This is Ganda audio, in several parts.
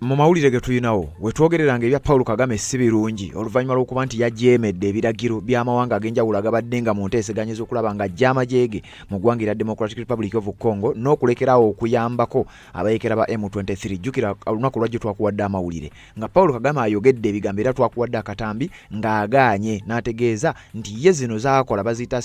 mu mawulire ge tulinawo we twogereranga ebya Paul Kagame si birungi oluvannyuma lw'okuba nti yajeemedde ebiragiro by'amawanga ag'enjawulo agabadde nga mu nteeseganya z'okulaba nga ajja amajeege mu ggwanga erya Democratic Republic of Congo n'okulekerawo okuyambako abayekera ba M23. Jjukira olunaku lwajjo twakuwadde amawulire nga Paul Kagame ayogedde ebigambo era twakuwadde akatambi ng'agaanye n'ategeeza nti ye zino zaakola baziyita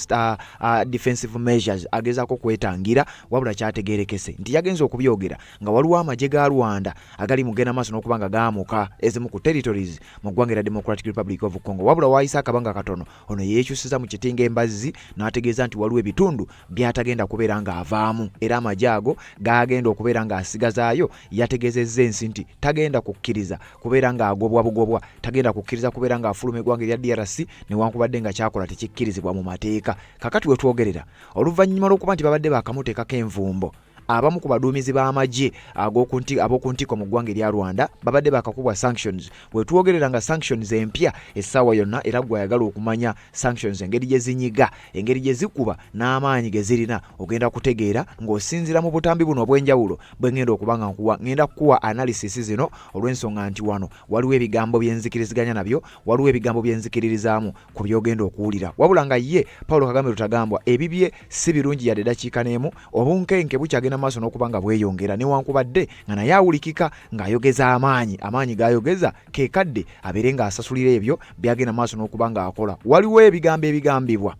defensive measures agezaako kwetangira wabula kyategeerekese nti yagenza okubyogera nga waliwo amagye ga Rwanda agali mu maaso n'okubanga gaamuka ezimu ku territories mu ggwanga erya Democratic Republic of Congo wabula waayisa akabanga katono ono yeekyusiza mu kitinga embazzi n'ategeeza nti waliwo ebitundu by'atagenda kubeera ng'avaamu era amagye ago gaagenda okubeera ng'asigazaayo. Yategeezezza ensi nti tagenda kukkiriza kubeera ng'agobwa bugobwa, tagenda kukkiriza kubeera ng'afuluma eggwanga erya DRC newankubadde nga kyakola tekikkirizibwa mu mateeka. Kakati we twogerera oluvannyuma lw'okuba nti babadde baakamuteekako envumbo abamu ku baduumizi b'amagye ab'oku ntiko mu ggwanga erya Rwanda babadde bakakubwa sanctions. We twogerera nga sanctions empya essaawa yonna era gwe ayagala okumanya sanctions engeri gye zinyiga, engeri gye zikuba n'amaanyi ge zirina ogenda kutegeera ng'osinzira mu butambi buno obw'enjawulo bwe ngenda okuba nga ngenda kukuwa analysis zino olw'ensonga nti wano waliwo ebigambo byenzikiriziganya nabyo, waliwo ebigambo byenzikiririzaamu ku byogenda okuwulira. Wabula nga ye Paul Kagame Rutagambwa ebibye si birungi yadde dakiika n'emu, obunkenke bukyagenda maaso n'okuba nga bweyongera newankubadde nga naye awulikika ng'ayogeza amaanyi g'ayogeza keekadde abeere ng'asasulira ebyo byagenda maaso n'okuba ng'akola. Waliwo ebigambo ebigambibwa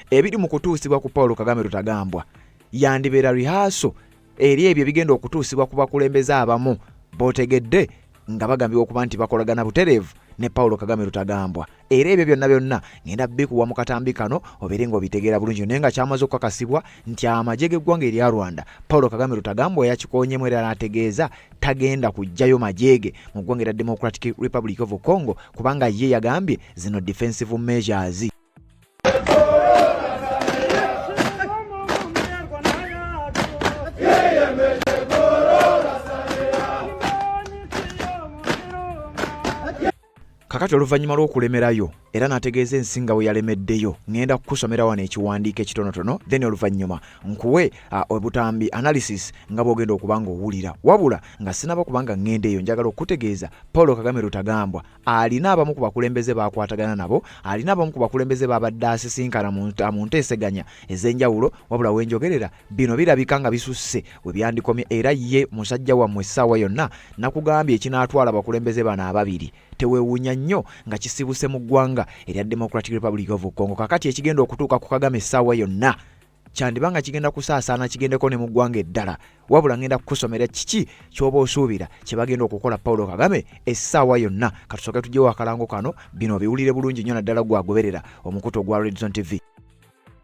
ebiri mu kutuusibwa ku Paul Kagame Rutagambwa yandibeera rihaaso eri ebyo bigenda okutuusibwa ku bakulembeze abamu bootegedde nga bagambibwa okuba nti bakolagana butereevu ne Paul Kagame Rutagambwa. Era ebyo byonna ngenda bikuwa mu katambi kano obeere ng'obitegeera bulungi naye nga kyamaze okukakasibwa nti amagye g'eggwanga erya Rwanda Paul Kagame Rutagambwa yakikoonyemu era n'ategeeza tagenda kuggyayo majeege mu ggwanga erya Democratic Republic of Congo kubanga ye yagambye zino defensive measures. Kakati oluvannyuma lw'okulemerayo era n'ategeeza ensinga we yalemeddeyo ngenda kukusomera wano ekiwandiiko ekitonotono then oluvannyuma nkuwe obutambi analysis nga bw'ogenda okuba ng'owulira. Wabula nga sinaba kubanga ŋŋendeeyo njagala okutegeeza Paul Kagame Rutagambwa alina abamu ku bakulembeze baakwatagana nabo, alina abamu ku bakulembeze baabadde asisinkana mu nteeseganya ez'enjawulo. Wabula wenjogerera bino birabika nga bisusse we byandikomye era ye musajja wammwe essaawa yonna nakugambye ekinaatwala abakulembeze bano ababiri teweewuunya nnyo nga kisibuse mu ggwanga erya Democratic Republic of Congo. Kakati ekigenda okutuuka ku Kagame essaawa yonna kyandibanga kigenda kusaasaana kigendeko ne mu ggwanga eddala. Wabula ngenda kukusomera kiki ky'oba osuubira kye bagenda okukola Paul Kagame essaawa yonna. Katusooke tugyewo akalango kano bino biwulire bulungi nnyo naddala gwagoberera omukutu ogwa Red Zone TV.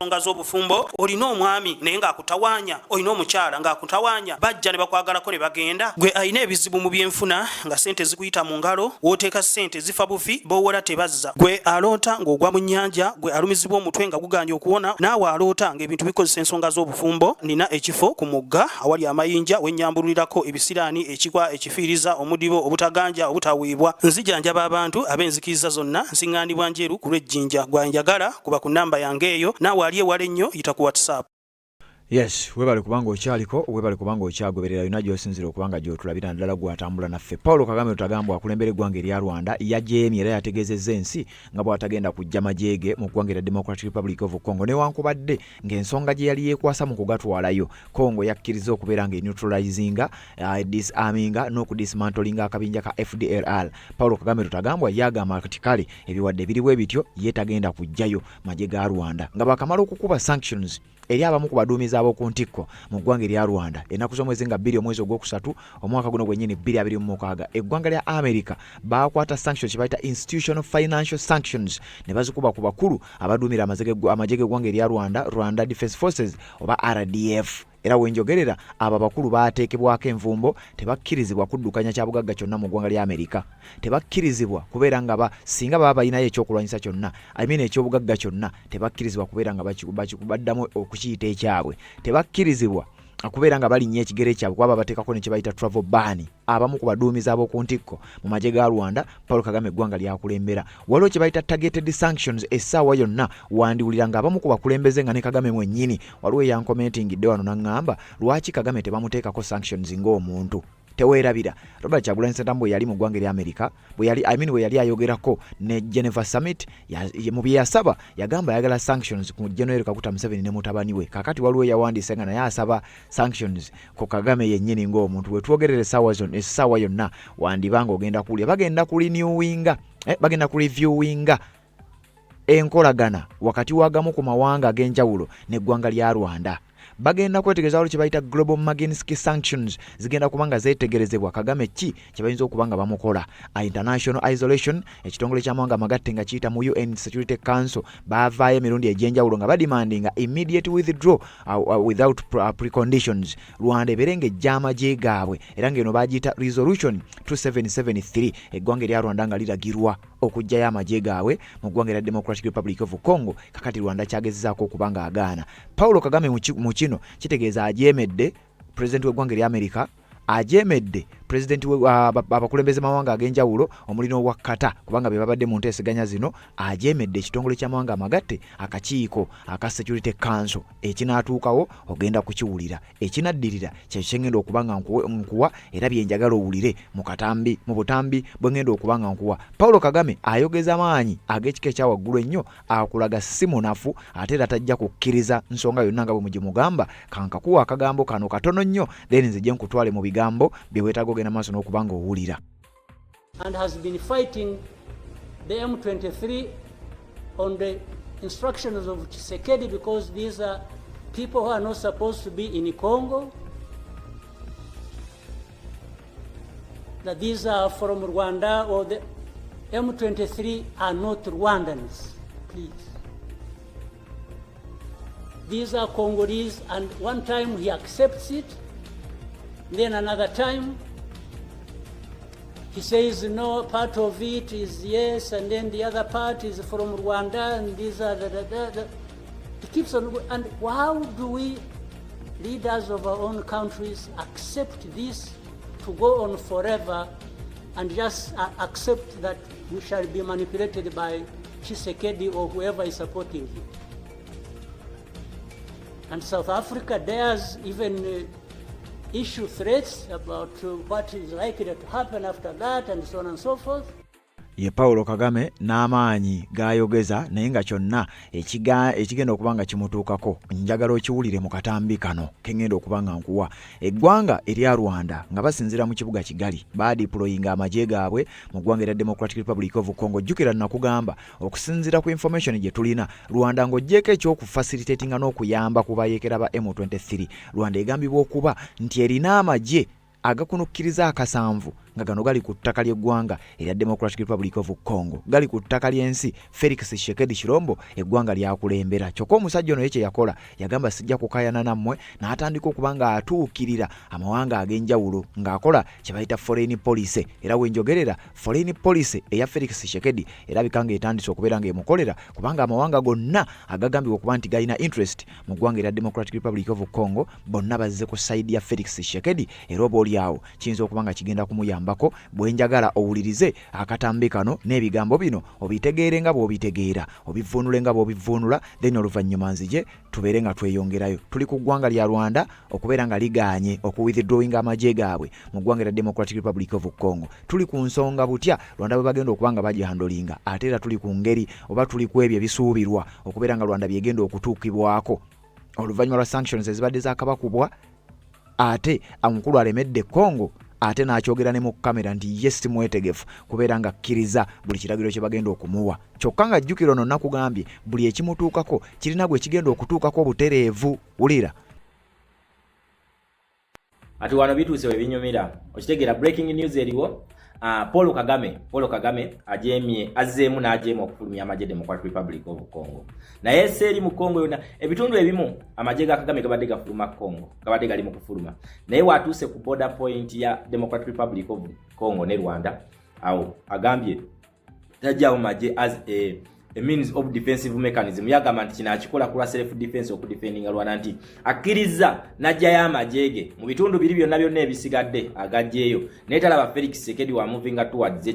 Nga z'obufumbo olina omwami naye ng'akutawaanya, olina omukyala ng'akutawaanya, bajja ne bakwagalako ne bagenda. Gwe alina ebizibu mu byenfuna nga ssente zikuyita mu ngalo, wooteeka ssente zifa bufi b'owola tebazza. Gwe aloota ng'ogwa mu nnyanja, gwe alumizibwa omutwe nga guganye okuwona, naawe aloota ng'ebintu bikozesa ensonga z'obufumbo. Nina ekifo ku mugga awali amayinja we nnyambulirako ebisiraani, ekikwa, ekifiiriza, omudibo, obutaganja, obutaweebwa. Nzijanjaba abantu ab'enzikiriza zonna, nsiŋŋaanibwa njeru ku lw'ejjinja. Gwanjagala kuba ku nnamba yange eyo, naawe aliye wale nnyo yita ku WhatsApp. Yes, webale kubanga okyaliko, webale kubanga okyagoberera yonna gy'osinzira okubanga gy'otulabira naddala gw'atambula naffe. Paul Kagame Rutagambwa akulembera eggwanga erya Rwanda yajeemye era yategeezezza ensi nga bw'atagenda kujja majeege mu ggwanga erya Democratic Republic of Congo newankubadde ng'ensonga gye yali yeekwasa mu kugatwalayo Congo yakkiriza okubeera ng'eneutralizinga, disarminga n'okudismantlinga akabinja ka FDLR. Paul Kagame Rutagambwa yagamba kati kale ebiwadde biriwo ebityo ye tagenda kujjayo magye ga Rwanda nga bakamala okukuba sanctions eri abamu ku baduumizi ab'oku ntikko mu ggwanga erya Rwanda ennaku z'omwezi nga 2 omwezi ogwokusatu omwaka guno gwennyini 2026 eggwanga lya America baakwata sanctions kye bayita institutional financial sanctions ne bazikuba ku bakulu abaduumira amagye g'eggwanga erya Rwanda Defense Forces oba RDF. Era wenjogerera aba bakulu baateekebwako envumbo tebakkirizibwa kuddukanya kya bugagga kyonna mu ggwanga lya America. Tebakkirizibwa kubeera nga singa baba balinayo ekyokulwanyisa kyonna ekyobugagga kyonna tebakkirizibwa kubeera nga baddamu okukiyita ekyabwe. Tebakkirizibwa akubeera nga balinnya ekigere kyabwe kuba bateekako ne kye bayita travel ban abamu ku baduumizi ab'oku ntikko mu magye ga Rwanda Paul Kagame eggwanga lyakulembera. Waliwo kye bayita targeted sanctions essaawa yonna wandiwulira nga abamu ku bakulembeze nga ne Kagame mwennyini waliwo eyankomentingidde wano n'aŋŋamba lwaki Kagame tebamuteekako sanctions ng'omuntu. Teweerabira Robert Kyagulanyi Ssentamu bwe yali mu ggwanga erya America bwe yali ayogerako ne Geneva Summit mu bye yasaba yagamba ayagala sanctions ku General Kaguta Museveni ne mutabani we. Kakati waliwo yawandiise nga naye asaba sanctions ku Kagame yennyini ng'omuntu. Bwe twogerera essaawa yonna wandibanga ogenda kuwulira bagenda ku reviewinga enkolagana wakati wagamu ku mawanga ag'enjawulo n'eggwanga lya Rwanda. Bagenda kwetegereza waliwo kye bayita global Magnitsky sanctions zigenda kubanga zeetegerezebwa Kagame ki kye bayinza okubanga bamukola. International isolation ekitongole ky'amawanga amagatte nga kiyita mu UN Security Council baavaayo emirundi egy'enjawulo nga badimandinga immediate withdraw without preconditions. Rwanda ebeere ng'ejja amagye gaabwe era ng'eno bagiyita resolution 2773 eggwanga erya Rwanda nga liragirwa okujjayo amagye gaabwe mu ggwanga erya Democratic Republic of Congo. Kakati Rwanda kyagezezaako okubanga agaana. Paulo Kagame mu kino kitegeeza ajeemedde president w'eggwanga erya America, ajeemedde president abakulembeze mawanga ag'enjawulo omulino wa Qatar kubanga be babadde mu nteeseganya zino, ajeemedde ekitongole ky'amawanga amagatte akakiiko aka Security Council. Ekinaatuukawo ogenda kukiwulira, ekinaddirira kyekyo ngenda okubanga nkuwa era byenjagala owulire mu butambi bwe ngenda okubanga nkuwa. Paulo Kagame ayogeza maanyi ag'ekika ekya waggulu ennyo, akulaga si munafu ate era tajja kukkiriza nsonga yonna nga bwe mugimugamba. Kankakuwa akagambo kano katono nnyo then nze gye nkutwale mu bigambo bye weetaaga ogenda maaso n'okubanga owulira. And has been fighting the M23 on the instructions of Tshisekedi because these are people who are not supposed to be in Congo, that these are from Rwanda, or the M23 are not Rwandans, please. These are Congolese, and one time he accepts it, then another time he says no, part of it is yes, and then the other part is from Rwanda, and these are He keeps on. And how do we, leaders of our own countries, accept this to go on forever and just accept that we shall be manipulated by Tshisekedi or whoever is supporting him? And South Africa dares even issue threats about what is likely to happen after that, and so on and so forth. Ye Paulo Kagame n'amaanyi gayogeza naye nga kyonna ekigenda okubanga kimutuukako njagala okiwulire mu katambi kano kengenda okubanga nkuwa. Eggwanga erya Rwanda nga basinzira mu kibuga Kigali badiployinga amagye gaabwe mu ggwanga erya Democratic Republic of Congo. Jjukira nakugamba okusinzira ku information gye tulina, Rwanda ng'oggyeko ekyokufacilitatinga n'okuyamba ku bayeekera ba M23, Rwanda egambibwa okuba nti erina amagye agakunukkiriza akasanvu nga gano gali ku ttaka ly'eggwanga erya Democratic Republic of Congo, gali ku ttaka ly'ensi Felix Tshisekedi Chilombo eggwanga lyakulembera. Kyokka omusajja ono kye yakola yagamba sijja kukayana nammwe, n'atandika okubanga atuukirira amawanga ag'enjawulo ng'akola kye bayita foreign policy. Era wenjogerera foreign policy eya Felix Tshisekedi erabika ng'etandise okubeera ng'emukolera, kubanga amawanga gonna agagambibwa okuba nti galina interest mu ggwanga erya Democratic Republic of Congo bonna bazze ku side ya Felix Tshisekedi, era oba olyawo kiyinza okuba nga kigenda kumuyamba mbako bwenjagala owulirize akatambi kano n'ebigambo bino obitegeere nga bw'obitegeera, obivvuunule nga bw'obivvuunula, then oluvannyuma nzije tubeere nga tweyongerayo. Tuli ku ggwanga lya Rwanda okubeera nga ligaanye okuwithdrawinga amagye gaabwe mu ggwanga lya Democratic Republic of Congo. Tuli ku nsonga butya Rwanda bwe bagenda okuba nga bagihandolinga, ate era tuli ku ngeri oba tuli ku ebyo ebisuubirwa okubeera nga Rwanda byegenda okutuukibwako oluvannyuma lwa sanctions ezibadde zaakabakubwa, ate omukulu alemedde Congo ate n'akyogera ne mu kamera nti yes mwetegefu kubeera nga akkiriza buli kiragiro kye bagenda okumuwa. Kyokka nga jjukira ono nakugambye buli ekimutuukako kirina gwe kigenda okutuukako obutereevu. Wulira ati wano bituuse we binyumira okitegeera breaking news eriwo. Paul Kagame ajemye azzeemu n'ajeema okufulumya amagye Democratic Republic of Congo. Naye seeri mu Congo yonna ebitundu ebimu amagye ga Kagame gabadde gafuluma Congo, gabadde gali mu kufuluma. Naye watuuse ku border point ya Democratic Republic of Congo ne Rwanda, awo agambye tajjawo magye as a means of defensive mechanism yagamba nti kino akikola kulwa self defense okudefendinga Rwanda nti akkiriza najja y'amajege mu bitundu biri byonna ebisigadde agajjeeyo naye talaba Felix Tshisekedi wa moving towards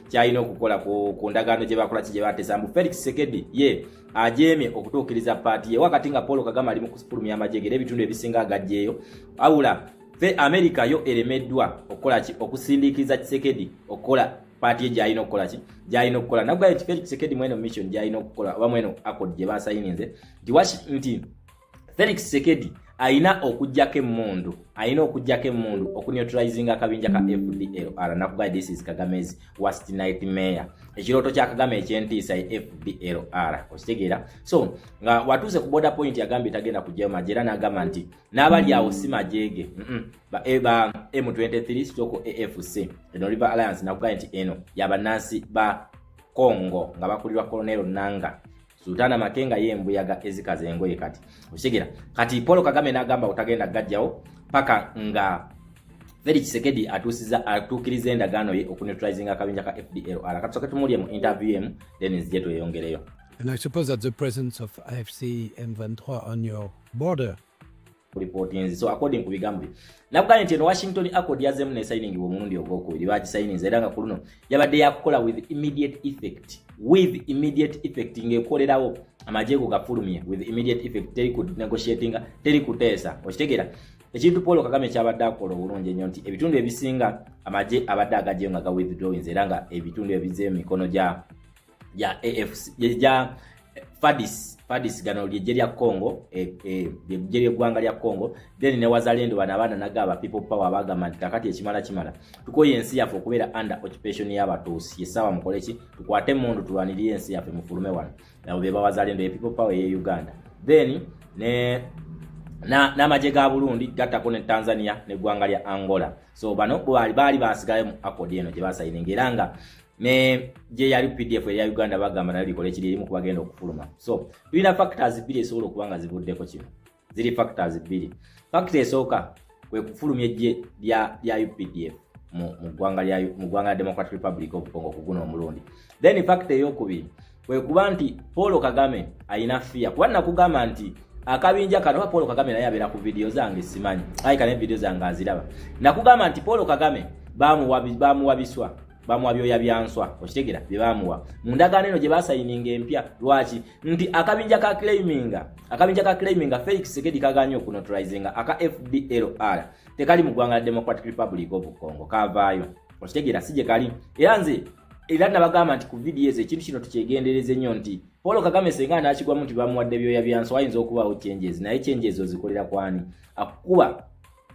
kyayina okukola ku ndagaano gye bakola gye batesambu Felix Tshisekedi ye ajemye okutuukiriza paati ye wakati nga Paul Kagame ali mu kusupulumya amajege ebitundu ebisinga agajjeeyo awula America yo elemeddwa okusindikiza Tshisekedi okukola party gyalina okukola nabwo ati Felix Tshisekedi mweno mission gyalina okukola oba mweno accord gye basayininze nti Felix Tshisekedi ayina okujjako emmundu okuneutralizing akabinja ka FDLR nakuga this is Kagame's worst nightmare ekiroto kya Kagame ekyentiisa FDLR okitegeera so nga watuuse ku border point yagambye tagenda kujjayo majera n'agamba nti n'abali awo si majege ba M23 stoko AFC eno River Alliance nakuga nti eno yabanansi ba Congo nga bakulirwa Colonel Nanga Sultana Makenga yembuyaga ezikaze engoye kati Paul Kagame n'agamba utagenda gajjawo paka nga Felix Tshisekedi atukiriza endagaano ye okuneutralizing akabinja ka FDLR katusoke tumulye mu interview then nzijeto yeyongereyo. And I suppose that the presence of AFC M23 on your border reporting so according to bigambi nabuganye nti Washington Accord yazemu ne signing omurundi ogwokubiri bagisigninze era nga kuluno yabadde yakukola with immediate effect ngekolerawo amajego gafulumye with immediate effect teri ku negotiating teri kuteesa okitegeera ekintu Paul Kagame kyabadde akola obulungi nnyo nti ebitundu ebisinga amaje abadde agajjeyo nga withdrawing era nga ebitundu ebize mikono ja AFC ja FARDC gano lyeje lya Congo lyeje ly'eggwanga lya Congo then ne Wazalendo bana abana nagaba people power abagamba nti kakati ekimala tukoye ensi yaffe okubeera under occupation y'abatuusi yesawa mukoleki tukwate mundu tulwaniriye ensi yaffe mufulume wano nabo be Wazalendo people power ye Uganda then ne n'amajje ga Burundi gattako ne Tanzania n'eggwanga lya Angola so bano baali basigale mu accord eno gye basayininga era nga ne je yali PDF ya Uganda bagamba nali likole kiri mu kubagenda okufuluma so tulina factors bbiri esobola okubanga zivuddeko kino ziri factors bbiri factor esooka kwe kufulumya ejje lya UPDF mu ggwanga Democratic Republic of Congo kuguno omulundi then factor eyokubiri kwe kuba nti Paul Kagame ayina fear kuba nakugamba nti akabinja kano Paul Kagame naye abeera ku video zange simanyi kana video zange aziraba nakugamba nti Paul Kagame bamuwabiswa bamwabyoya byanswa okitegeera bye bamuwa mu ndagaano eno gye basayininga empya lwaki nti akabinja ka claiming Felix Tshisekedi kaganye okuneutralizing aka FDLR tekali mu ggwanga Democratic Republic of Congo kavaayo okitegeera sije kali era nabagamba nti ku video ekintu kino tukyegendereze nnyo nti Paul Kagame senga n'akigwamu nti bamuwadde byoya byanswa ayinza okubaawo changes naye changes ozikolera kwani akuba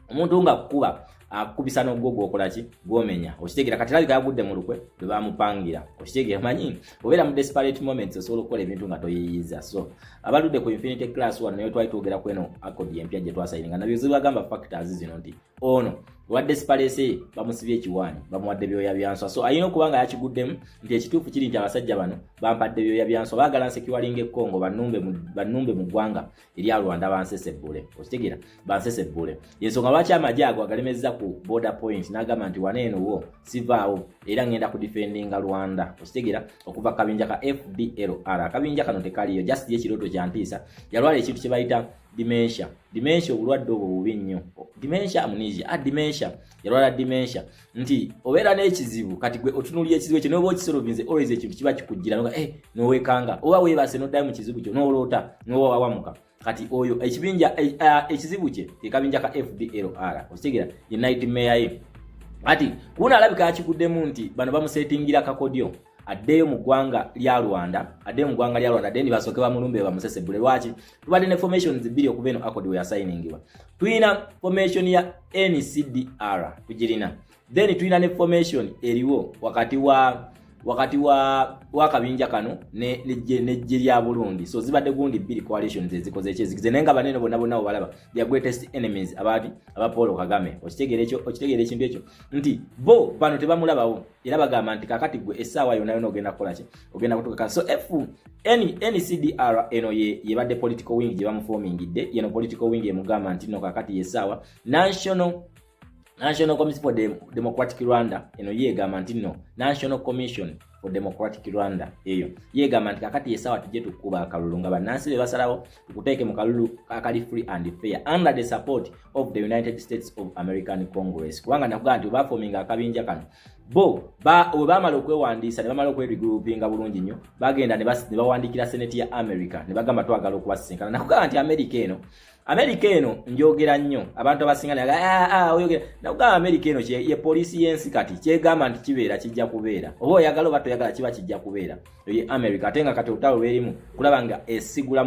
omuntu nga akuba akubisa n'ogogo okolaki gwomenya okitegeera kati lali gagudde mu lukwe lwe bamupangira okitegeera manyi obeera mu desperate moments osobola okukola ebintu nga toyeyiza so abaludde ku Infinity Class 1 nayo twali twogera ku eno accord empya gye twasayininga nabyo zibagamba factors zino nti ono wa desperate bamusibye ekiwaanyi bamuwadde byoya byanswa so ayina okubanga yakiguddemu nti ekituufu kiri nti abasajja bano bampadde byoya byanswa baagala nsekiwalinga Congo bannumbe mu ggwanga erya Rwanda bansesebbule okitegeera bansesebbule yensonga lwaki amajje ago agalemezza ku border point n'agamba nti waneeno wo sivaawo era ngenda ku defendinga Rwanda okitegeera okuva kabinja ka FDLR akabinja kano tekaliyo just yekiroto kyantiisa yalwala ekintu kye bayita dementia obulwadde obwo bubi nnyo dementia yalwala dementia nti obeera n'ekizibu kati gwe otunuulira ekizibu ekyo n'oba okisolovinze always ekintu kiba kikujjira nga n'owekanga oba weebase n'oddayo mu kizibu kyo n'oloota n'oba wawamuka kati oyo ekizibu kye ekabinja ka FDLR okitegeera ye nightmare ye ati kuna alabika akiguddemu nti bano bamusetingira kakodyo addeyo mu ggwanga lya Rwanda then basooke bamulumbe bamusesebule lwaki tubadde ne formations bbiri okuva eno accord we yasayiningibwa tuyina formation ya NCDR tugirina then tuyina ne formation eriwo wakati wa kabinja kano nejje lya Burundi so zibadde gundi bbiri coalitions ezikoze ekizikize nenga banene bonna balaba their greatest enemies aba Paul Kagame okitegeera ekintu ekyo nti bo bano tebamulabawo era bagamba nti kakati gwe essaawa yonna ogenda kukola ogenda kutuka so NCDR eno ye badde political wing gye bamuformingidde yeno political wing emugamba nti no kakati yessaawa National Commission for Democratic Rwanda eno yegamba nti no National Commission for Democratic Rwanda eyo yegamba nti kakati yesawa tujje tukuba akalulu nga bannansi be basalawo tukuteeke mu kalulu akali free and fair under the support of the United States of American Congress kubanga nakugamba nti bafominga akabinja kano bo bamala okwewandiisa ne bamala okweregroupinga bulungi nnyo bagenda ne bawandikira Senate ya America ne bagamba twagala okubasinkana nakugamba nti America eno njogera nnyo abantu abasinga oyogera nakugamba America eno ye poliisi y'ensi kati kyegamba nti kibeera kijja kubeera oba oyagala oba toyagala kiba kijja kubeera ye America ate nga kati olutalo lwerimu kulaba nga esigula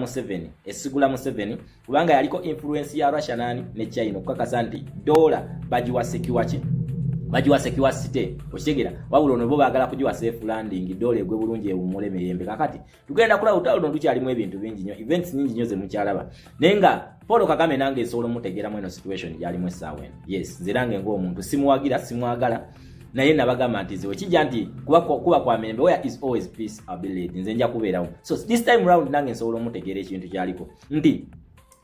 Museveni kubanga yaliko influence ya Russia ne China okukakasa nti dola bajiwa secure city okitegera wabula ono bo baagala kujiwa safe landing dola egwe bulungi ewummule mirembe kakati tugenda kulaba olutalo luno lukyalimu ebintu bingi nnyo events nyingi nnyo ze mukyalaba nenga Paul Kagame nange esobola mutegeera mweno situation yalimu essaawa eno yes nze nange ng'omuntu simwagala naye nabagamba nti zewe kijja nti kuba kwa mirembe where is always peace ability nze nja kubeerawo so this time round nange nsobola mutegeera ekintu kyaliko nti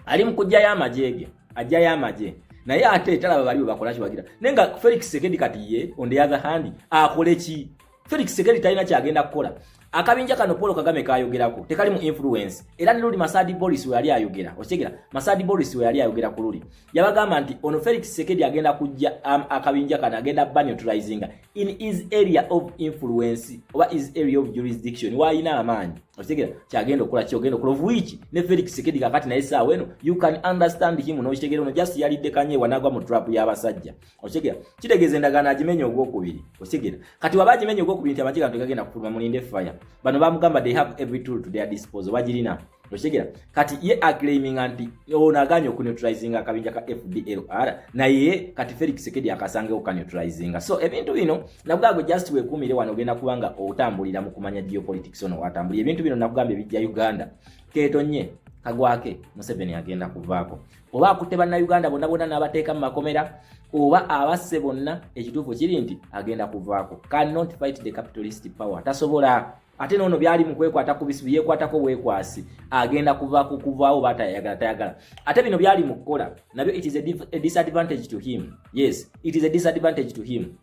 ali mu kujjayo amagye naye ate talaba bali bakola kibagira nenga Felix Sekedi kati ye on the other hand akole ki Felix Sekedi talina kyagenda kukola akabinja kano Paul Kagame kayogerako tekali mu influence era niluli Masadi Boris we yali ayogera okitegera Masadi Boris we yali ayogera ku luli yabagamba nti ono Felix Sekedi agenda kujja akabinja kana agenda neutralizing in his area of influence oba his area of jurisdiction waina amaanyi okitegera kyagenda okukola kyogenda okukola which ne Felix Sekedi kakati naye saa weno you can understand him no okitegera ono just yali dekanye wanagwa mu trap y'abasajja okitegera kitegeze endagana agimenya ogwokubiri okitegera kati wabagimenya ogwokubiri nti amajiga ntugagenda kufuluma mulinde fire bano bamugamba they have every tool to their disposal wajirina okitegera kati ye claiming anti onaganya ku neutralizing akabinja ka FDLR na ye kati Felix Sekedi akasange oku neutralizing so ebintu bino nabwago just wekumire wano genda kubanga otambulira mu kumanya geopolitics ono watambulira ebintu bino nakugambe bijja Uganda ketonye kagwake Museveni agenda kuvaako oba akuteba na Uganda bonna n'abateeka mu makomera oba abasse bonna ekituufu kiri nti agenda kuvaako cannot fight the capitalist power tasobola ate nono byali mu kwekwata ku bisibu yekwatako wekwasi agenda kuvaawo batayagala ate bino byali mu kukola nabyo it is a disadvantage to him yes it is a disadvantage to him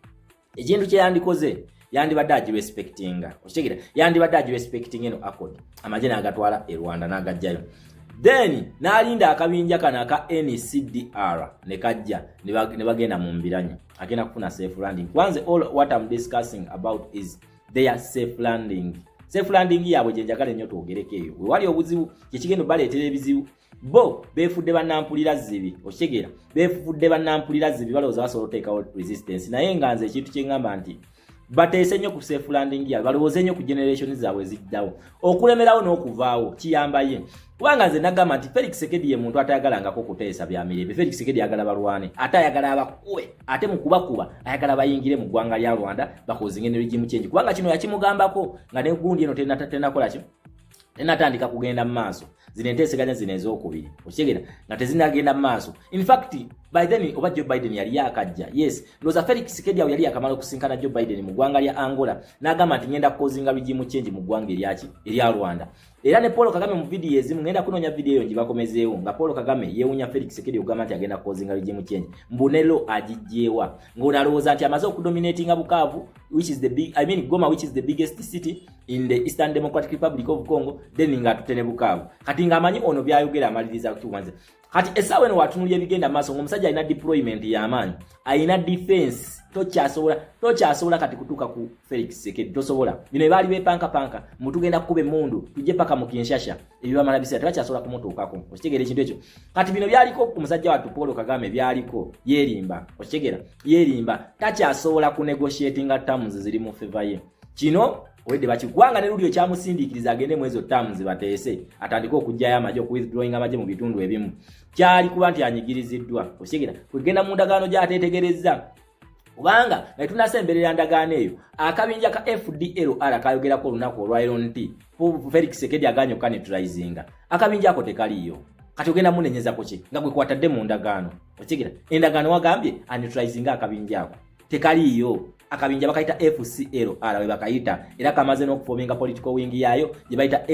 ekintu kye yandikoze yandibadde agirespectinga okitegera yandibadde agirespecting eno accord amajene agatwala e Rwanda n'agajjayo then nalinda akabinja kana aka NCDR ne kajja ne bagenda mu mbiranye agenda kufuna safe landing kwanza all what I'm discussing about is their safe landing yabwe jenjagala nnyo twogerekeyo wali obuzibu kikigendo baleetera ebizibu bo befudde banampulira zibi okitegera befudde banampulira zibi balowooza basobola oteekawo resistance naye nga nze ekintu kye ngamba nti bateese nnyo ku safe landing yabwe balowooze nnyo ku generation zaabwe ziddawo okulemerawo n'okuvaawo kiyambaye kubanga nze nagamba nti Felix Sekedi ye muntu atayagalangako kuteesa bya mirembe Felix Sekedi ayagala balwane ate ayagala abakuwe ate mu kubakuba ayagala bayingire mu ggwanga lya Rwanda bakozinge ne regime change kubanga kino yakimugambako nga ne gundi eno tenakola kyo tenatandika kugenda mu maaso zino enteeseganya zino ez'okubiri okitegera nga tezinagenda mu maaso in fact by then oba Joe Biden yali yakajja yes loza Felix Sekedi yali yakamala okusinkana Joe Biden mu ggwanga lya Angola n'agamba nti ngenda kukozinga regime change mu ggwanga erya Rwanda era ne Paul Kagame mu video ezimu ngenda kunonya video eyo ngibakomezeewo nga Paul Kagame yeewunya Felix Sekedi okugamba nti agenda kukozinga regime change mbunelo agijjeewa ng'onalowooza nti amaze okudominatinga Bukavu which is the big Goma which is the biggest city in the Eastern Democratic Republic of Congo then nga tutene Bukavu kati ng'amanyi ono byayogera amaliriza kutuwanze kati esawe no watunulya bigenda maso ng'omusajja alina deployment y'amaanyi alina defense tokyasobola kati kutuuka ku Felix Sekedi tosobola bino ebaali bepanka mutugenda kukuba emmundu tujje paka mu Kinshasa ebyo bamala bisera tebakyasobola kumutuukako okitegeera ekintu ekyo kati bino byaliko ku musajja wattu Paul Kagame byaliko yeerimba okitegeera yeerimba takyasobola kunegotiatinga terms ziri mu favor ye kino wedde bakigwanga ne lulyo kyamusindiikiriza agende mu ezo terms bateese atandika okujjayo amagye okuwithdrawing amagye mu bitundu ebimu kyali kuba nti anyigiriziddwa okitegeera kwegenda mu ndagaano gy'ateetegerezza kubanga nga tunasemberera ndagaano eyo akabinja ka FDLR kayogerako olunaku olwaliro nti Felix Sekedi aganya okaneutralizinga akabinja ako tekaliyo kati ogenda munenyeza kuki nga gwe kwatadde mu ndagaano okitegeera endagaano wagambye aneutralizinga akabinja ako tekaliyo akabinja bakaita FCLR we bakayita era kamaze n'okufominga political wing yayo gye bayita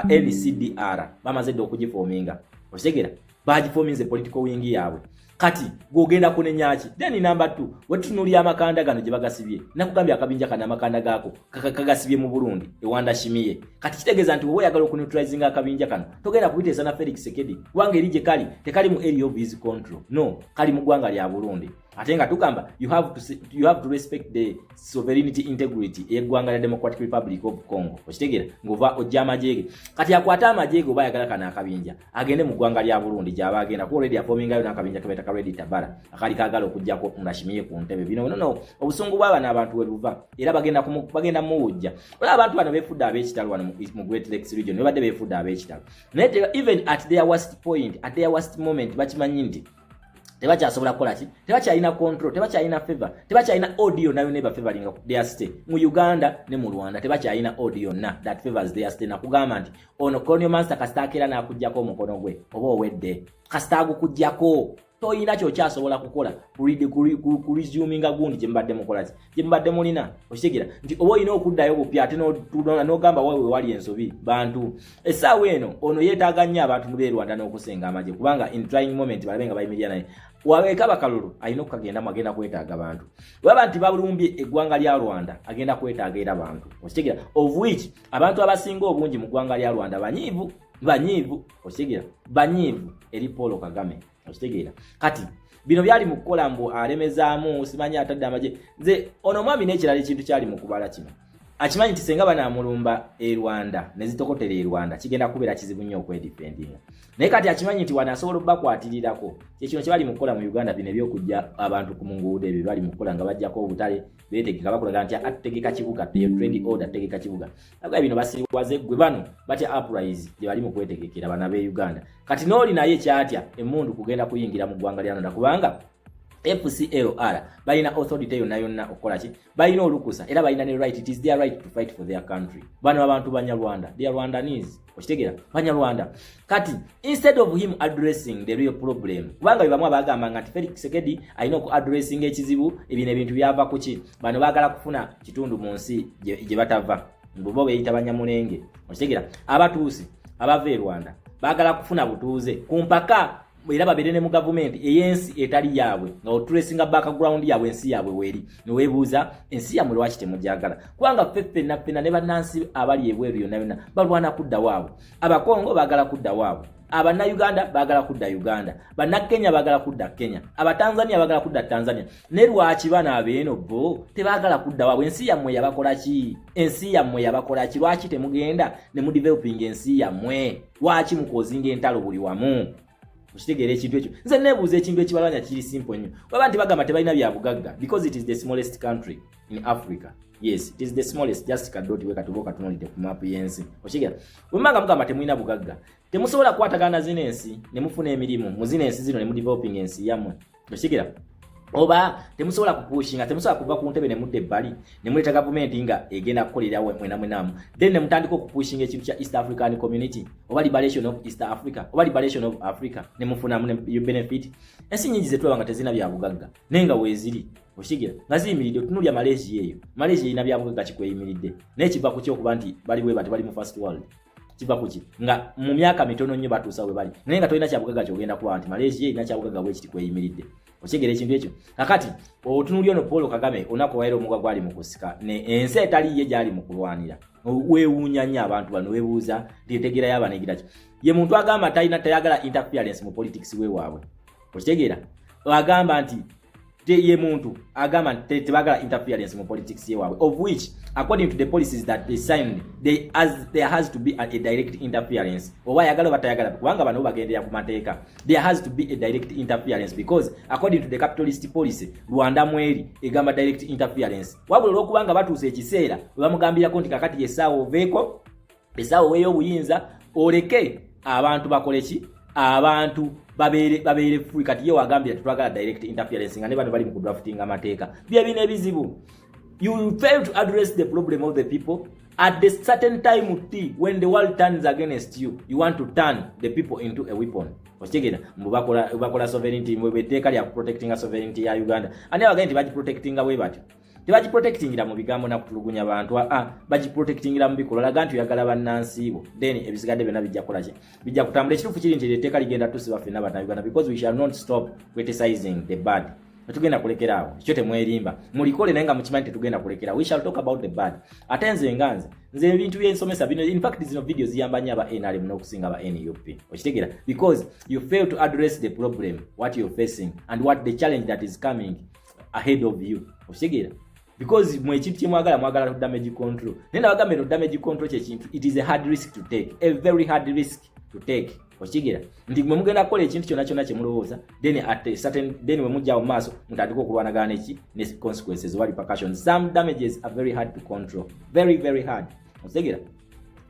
NCDR bamaze dde okugifominga okitegeera bagiforminze political wing yaabwe kati gogenda kunenyaki. Then number 2 wetunulia amakanda gano gye bagasibye nakugambye akabinja kana amakanda gaako kagasibye mu Burundi ewanda shimiye kati kitegeeza nti wowe yagala okuneutralizing akabinja kano togenda kubiteesa na Felix Sekedi wange erije kali tekali mu area of his control no kali mu gwanga lya Burundi ate nga tugamba you have to respect the sovereignty integrity y'eggwanga lya Democratic Republic of Congo okitegeera ngova ojja amajege kati akwata amajege oba yagala kana akabinja agende mu gwanga lya Burundi gyaba agenda ku already aformingayo n'akabinja kebeta ka Ready Tabara akali kagala okujjako Ndashimiye ku ntebe bino no obusungu bwaba n'abantu webuva era bagenda muwujja wala abantu bano befudde ab'ekitalo wano mu Great Lakes region ne badde befudde ab'ekitalo naye even at their worst point at their worst moment bakimanyi nti tebakyasobola kukola ki tebakyalina control tebakyalina favor tebakyalina audio nayo neba favoring their state mu Uganda ne mu Rwanda tebakyalina audio na that favors their state nakugamba nti ono Colonial Master kastakira nakujjako omukono gwe oba owedde kastagu kujjako toyina kyokyasobola kukola kuresuminga gundi gyembadde mukola ki gyembadde mulina okitegeera nti oba olina okuddayo bupya ate n'ogamba wawe wali ensobi bantu essaawa eno ono yeetaaga nnyo abantu mu Rwanda n'okusenga amagye kubanga in trying moment balabe nga bayimirira naye waweeka bakalulu alina okukagendamu agenda kwetaaga bantu waba nti babulumbye eggwanga lya Rwanda agenda kwetaaga era bantu okitegeera of which abantu abasinga obungi mu ggwanga lya Rwanda banyiivu okitegeera banyiivu eri Paul Kagame okitegeera kati bino byali mu kukola mbu alemezaamu simanyi atadde amagye nze ono mwami n'ekirala ekintu kyali mu kubala kino akimanyi nti senga banaamulumba e Rwanda ne zitokotera e Rwanda kigenda kubeera kizibu nnyo okwedifendinga naye kati akimanyi nti wanaasobola obbakwatirako kyekino kye bali mu kukola mu Uganda bino ebyokujja abantu ku munguudo ebyo bali mu kukola nga bajjako obutale beetegeka bakulaga nti atutegeka kibuga trade order ategeka kibuga agaba bino basiriwaze gwe bano batya uprise gye bali mu kwetegekera bana be Uganda kati n'oli naye kyatya emmundu kugenda kuyingira mu ggwanga lya Rwanda kubanga FCLR balina authority yonna okukola ki balina olukusa era balina ne right it is their right to fight for their country bano abantu Banyarwanda they are Rwandanese okitegeera Banyarwanda kati instead of him addressing the real problem kubanga bamwe abagamba ngati Felix Sekedi alina ku addressing ekizibu ebintu byava ku ki bano bagala kufuna kitundu mu nsi gye batava mbubo beyita Banyamulenge okitegeera abatuusi abava e Rwanda bagala kufuna butuuze kumpaka era babere ne mu government eyensi etali yaabwe nga otracinga background yaabwe ensi yaabwe weri niwebuuza ensi yammwe lwaki temujagala kubanga ffenna ne bannansi abali ebweru yonna balwana kudda waabwe abakongo baagala kudda waabwe abanayuganda baagala kudda Uganda bannakenya baagala kudda Kenya abatanzania baagala kudda Tanzania ne lwaki bana abeeno bo tebaagala kudda waabwe ensi yammwe yabakola ki lwaki temugenda ne mu developing ensi yammwe lwaki mukozinga entalo buli wamu Ushitegeere ekintu ekyo nze nebuuza ekintu ekibalanya kiri simple nnyo waba nti bagamba tebalina bya bugagga because it is the smallest country in Africa yes it is the smallest just kadoti we katuboka tunolite ku map yensi okitegeera wemanga mugamba temulina bugagga temusobola kwatagana zino ensi ne mufuna emirimu mu zino ensi zino ne mu developing ensi yammwe okitegeera oba temusobola kupushinga temusobola kuva ku ntebe ne mudde ebbali ne muleta government nga egenda kukolera mwenamu then ne mutandika okupushinga ekintu kya East African Community oba liberation of East Africa oba liberation of Africa ne mufunamu ne benefit ensi nyingi zetulaba nga tezina bya bugagga nenga weeziri oshigira nga ziyimiridde otunulya Malaysia eyo Malaysia ina bya bugagga kikweyimiridde naye kiva ku kyokuba nti bali bwe bati bali mu first world kiva kuki nga mu myaka mitono nnyo batuusa we bali naye nga tolina kyabugagga kyogenda kuba nti Malaysia ina kyabugagga bwe kiti kweyimiridde okitegeera ekintu ekyo kakati otunulya ono Paul Kagame onakuwaira omugwa gwali mu kusika ne ensi etali ye gyali mu kulwanira weewuunya nnyo abantu bano weebuuza ntetegeera y'abanegira ki ye muntu agamba tayagala interference mu politics weewaabwe okitegeera agamba nti ye muntu agamba tebagala interference mu politics yewaabwe of which according to the policies that they signed there has to be a direct interference oba yagala batayagala kubanga bano bagendera ku mateeka there has to be a direct interference because according to the capitalist policy Rwanda mweri egamba direct interference wabula okubanga batuuse ekiseera bamugambirako nti kakati yesaawo oveeko esaawo weeyo obuyinza oleke abantu bakoleki abantu babere free kati ye wagambira tutwagala direct interference nga ne bano bali mu drafting amateeka bya bine bizibu you fail to address the problem of the people at the certain time when the world turns against you you want to turn the people into a weapon okitegeera bakola sovereignty mwe beteeka lya protecting sovereignty ya Uganda ani abagenda nti baji protecting we batyo tebagiprotectingira mu bigambo na kutulugunya abantu bagiprotectingira mu bikolwa laga nti oyagala bannansiibo then ebisigadde byonna bijja kukola ki bijja kutambula ekituufu kiri nti etteeka ligenda tusiba ffenna bannayuganda because we shall not stop criticizing the bad tetugenda kulekeraawo ekyo temwerimba mulikole naye nga mukimanyi tetugenda kulekeraawo we shall talk about the bad ate nze ebintu byensomesa bino in fact zino video ziyamba nnyo aba NRM n'okusinga aba NUP okitegeera because you fail to address the problem what you're facing and what the challenge that is coming ahead of you okitegeera because mwekintu kyemwagala damage control naye nabagambe no damage control kyekintu it is a hard risk to take a very hard risk to take okitegeera nti mwe mugenda kukola ekintu kyonna kyemulowooza then we mujja mu maaso mutandika okulwanagana ne consequences or repercussions. Some damages are very hard to control, very hard okitegeera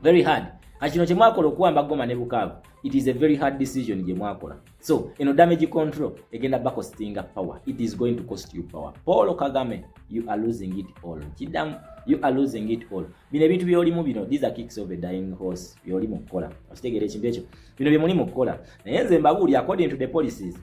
very hard. Kino kyemwakola okuwamba Goma ne Bukavu, it is a very hard decision gyemwakola. So eno damage control egenda bakostinga power, it is going to cost you power. Paul Kagame, you are losing it all. Kidamu, you are losing it all. Bino bintu byolimu bino, these are kicks of a dying horse. Byolimu kukola okitegeera ekintu ekyo bino byemulimu kukola naye nze mbabuli according to the policies.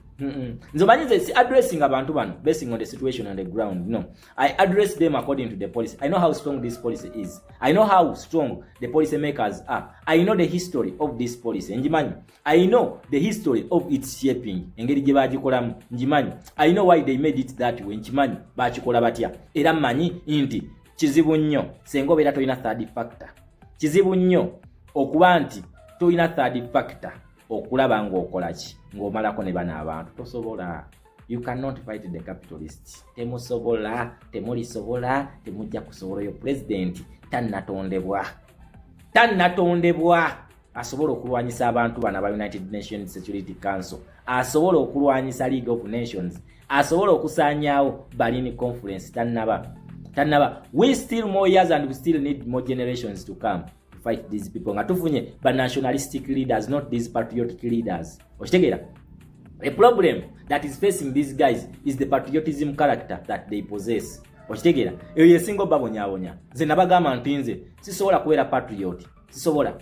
Nze manyize si addressing abantu bano basing on the situation on the ground. No, I address them according to the policy. I know how strong this policy is. I know how strong the policy makers are. I know the history of this policy. Njimanyi. I know the history of its shaping. Engeri gye bagikolamu njimanyi. I know why they made it that way. Njimanyi bakikola batya. Era manyi nti kizibu nnyo senga obeera toyina third factor. Kizibu nnyo okuba nti toyina third factor okulaba ng'okola ki ng'omalako ne bana abantu tosobola. You cannot fight the capitalists. Temusobola, temulisobola, temujja kusobola. Yo president tannatondebwa asobola okulwanyisa abantu bana ba United Nations Security Council, asobola okulwanyisa League of Nations, asobola okusaanyaawo Berlin Conference. Tannaba. We still more years and we still need more generations to come to fight these people. Nga tufunye ba nationalistic leaders, not these patriotic leaders. Okitegeera? A problem that is facing these guys is the patriotism character that they possess. Okitegeera? Eyo yesingo babonyabonya. Nze nabagamba nti nze sisobola kubeera patriot. Sisobola.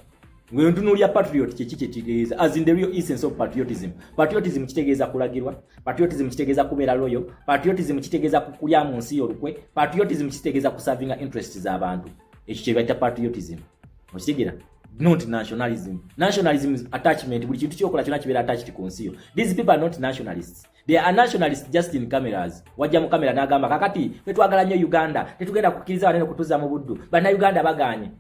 Ngwe ntunuulya patriot kitegeeza as in the real essence of patriotism. Patriotism kitegeeza kulagirwa, patriotism kitegeeza kubeera loyal, patriotism kitegeeza kukulya mu nsi y'olukwe, patriotism kitegeeza kuservinga interests z'abantu. Ekyo kye bayita patriotism. Okitegeera? Not nationalism. Nationalism is attachment. Buli kintu kyokola kyonna kibeera attached ku nsi yo. These people are not nationalists. They are nationalists just in cameras. Wajja mu kamera n'agamba kakati twagala nnyo Uganda, tetugenda kukkiriza banene kutuza mu buddu. Bana Uganda baganye.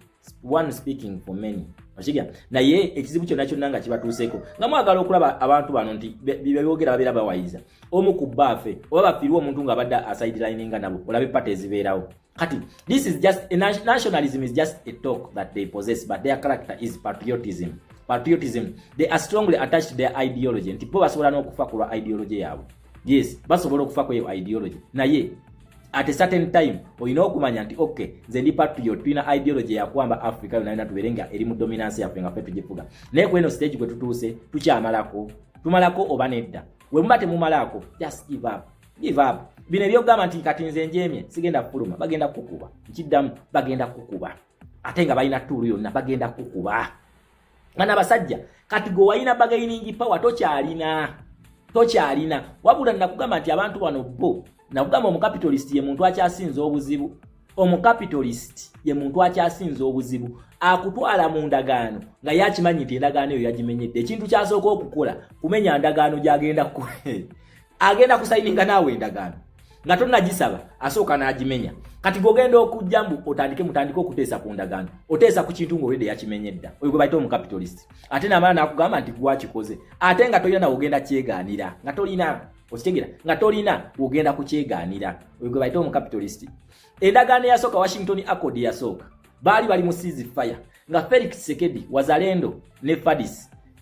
One speaking for many. Oshiga naye ekizibu kyonna nga kibatuuseeko nga mwagala okulaba abantu bano nti byogera babeera bawayiza omu ku baffe oba bafiirwa omuntu nga abadde asidelininga nabo olabe pate ezibeerawo. Kati this is just nationalism is just a talk that they possess, but their character is patriotism. They are strongly attached to their ideology. Nti bo basobola n'okufa ku lwa ideology yaabwe. Yes, basobola okufa ku eyo ideology. Naye at a certain time oyina okumanya nti okay nze ndi patriot, tulina ideology ya kwamba Africa yonna tuberenga eri mu dominance yaffe nga ffe tugifuga. Naye ku eno stage kwe tutuuse tumalako oba nedda. We mubate mumalako, just give up. Bino ebyogamba nti kati nze njemye sigenda kufuluma, bagenda kukuba. Nkiddamu bagenda kukuba. Ate nga balina tuulu yonna bagenda kukuba. Bana basajja kati go wayina bagainingi power tokyalina. Wabula nakugamba nti abantu bano bo nakugamba omucapitalist ye muntu akyasinza obuzibu. Akutwala mu ndagaano nga yakimanyi nti endagaano eyo yagimenyedde. Ekintu kyasooka okukola kumenya ndagaano gyagenda agenda kusayininga naawe endagaano nga tonnagisaba, asooka n'agimenya. Kati gogenda okujjambu mutandike okuteesa ku ndagaano, oteesa ku kintu ng'olwedde yakimenyedda. Oyo gwe bayita omucapitalist. Ate n'amala n'akugamba nti gwakikoze ate nga tolina ogenda kyegaanira nga tolina okitegeera nga tolina ogenda kukyegaanira. Oyo gwe bayita omucapitalist. Endagaano yasooka Washington Accord yasooka bali mu ceasefire nga Felix Tshisekedi Wazalendo ne FARDC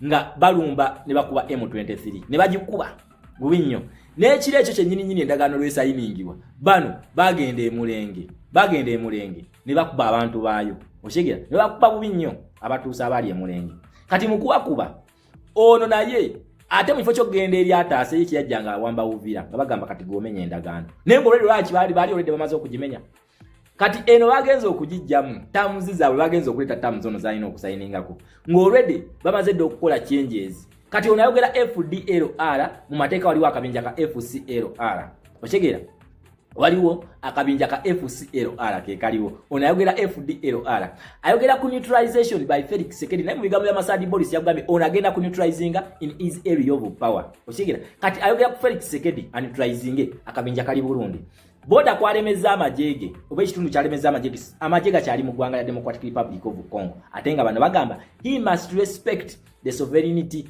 nga balumba ne bakuba M23 ne bagikuba bubi nnyo. N'ekiro ekyo kyennyini endagaano lwesayiningibwa bano bagenda e Mulenge ne bakuba abantu baayo. Okitegeera ne bakuba bubi nnyo abatuusa abali e Mulenge. Kati mu kubakuba ono naye ate mu kifo ky'okugenda eri ataase yekiyajja nga awamba Uvira nga bagamba kati gomenya endagaano. Naye ng'olwedde lwaki bali olwedde bamaze okugimenya. Kati eno bagenza okugijjamu tamuzi zaabwe bagenza okuleeta tamuzi ono zalina okusayiningako ng'olwedde bamaze dde okukola changes. Kati ono ayogera FDLR mu mateeka waliwo akabinja ka FCLR. Okitegeera waliwo akabinja ka FCLR ke kaliwo ono ayogera FDLR ayogera ku neutralization by Felix Tshisekedi naye mu bigambo bya Masadi Boris yagambye ono agenda ku neutralizinga in his area of power okitegera kati ayogera ku Felix Tshisekedi neutralizinge akabinja kali Burundi boda kwalemeza amajege oba ekitundu kyalemeza amajege kyali mu ggwanga lya Democratic Republic of Congo atenga bano bagamba he must respect the sovereignty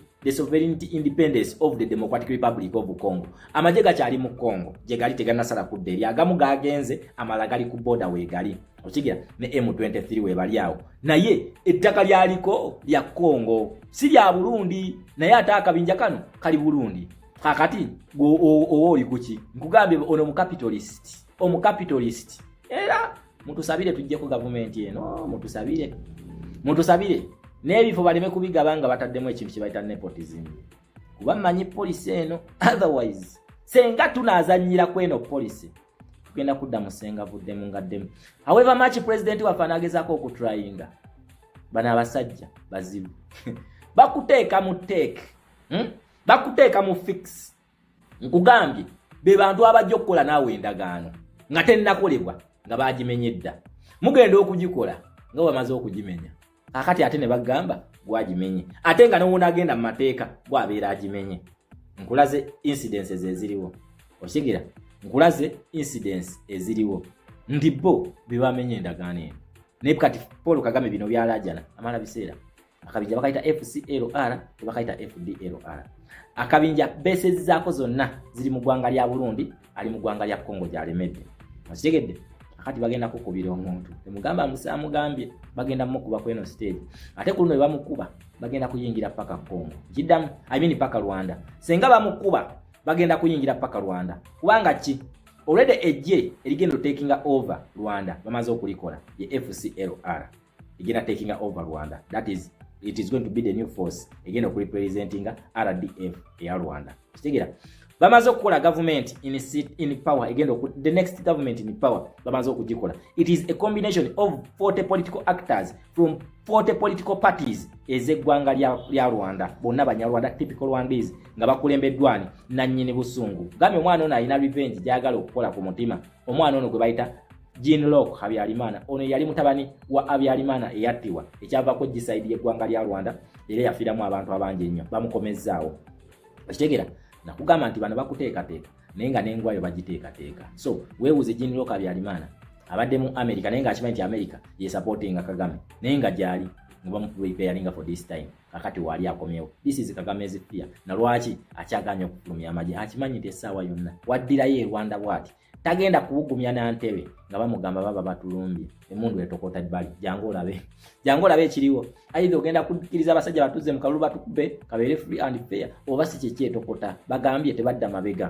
independence of the Democratic Republic of Congo amajega kyali mu Congo je gali tegana sala kudde eri agamu gagenze amala gali ku border we gali okigira ne M23 we bali awo naye ettaka lyaliko lya Congo si lya Burundi naye atakabinja kano kali Burundi kakati oli kuki nkugambe ono mu capitalist era mutusabire tujje ku government eno mutusabire n'ebifo baleme kubigabanga bataddemu ekintu kye bayita nepotism kuba manyi police eno otherwise senga tunazanyira kweno police tugenda kudda musenga vuddemu ngaddemu however much president wafanagezako okutryinga bana abasajja bazibu bakuteeka mu fix nkugambye be bantu abajja okukola naawe endagaano nga tennakolebwa nga bagimenyedda mugenda okugikola nga bamaze okugimenya akati ate ne bagamba gwagimenye ate nga n'owona agenda mu mateeka bwabeera agimenye nkulaze incidences eziriwo okigira nkulaze incidents eziriwo ndi bo bibamenye endagaano eno naye kati Paul Kagame bino byalajana amala biseera akabinja bakaita FCLR tebakaita FDLR akabinja bases zaako zonna ziri mu ggwanga lya Burundi ali mu ggwanga lya Congo gyalemedde okitegedde akati bagenda kukubira omuntu temugamba musamugambye bagenda mukuba kweno stage ate kuno we bamukuba bagenda kuyingira paka Congo kiddamu paka Rwanda senga bamukuba bagenda kuyingira paka Rwanda kubanga ki already ejje erigendo taking over Rwanda bamaze okulikola ye FCLR igenda taking over Rwanda that is it is going to be the new force again representing RDF ya Rwanda kitegera bamaze okukola government in power again the next government in power bamaze okugikola it is a combination of 40 political actors from 40 political parties ezeggwanga lya Rwanda bonna banyarwanda typical Rwandese nga bakulembeddwani na nnyini busungu gambe omwana ono alina revenge gyagala okukola ku mutima omwana ono gwe bayita Jean Locke Habyarimana ono yali mutabani wa Habyarimana eyattiwa ekyavako giside y'eggwanga lya Rwanda era yafiiramu abantu abangi ennyo bamukomezzaawo okitegera nakugamba nti bano bakuteekateeka naye nga n'engwayo bagiteekateeka so weewuze Jean Locke Habyarimana abadde mu America naye nga akimanyi nti America yesupportinga Kagame naye nga gyali nga bamupreparinga for this time kakati wali akomyewo this is Kagame's fear na lwaki akyaganya okufulumya amagye akimanyi nti essaawa yonna waddirayo e Rwanda bwati tagenda kuwugumya na ntebe nga bamugamba baba batulumbye emundu etokota bali jango labe ekiriwo aidha ogenda kukkiriza abasajja batuze mu kalulu batukube kabeere free and fair oba si kye kyetokota bagambye tebadda mabega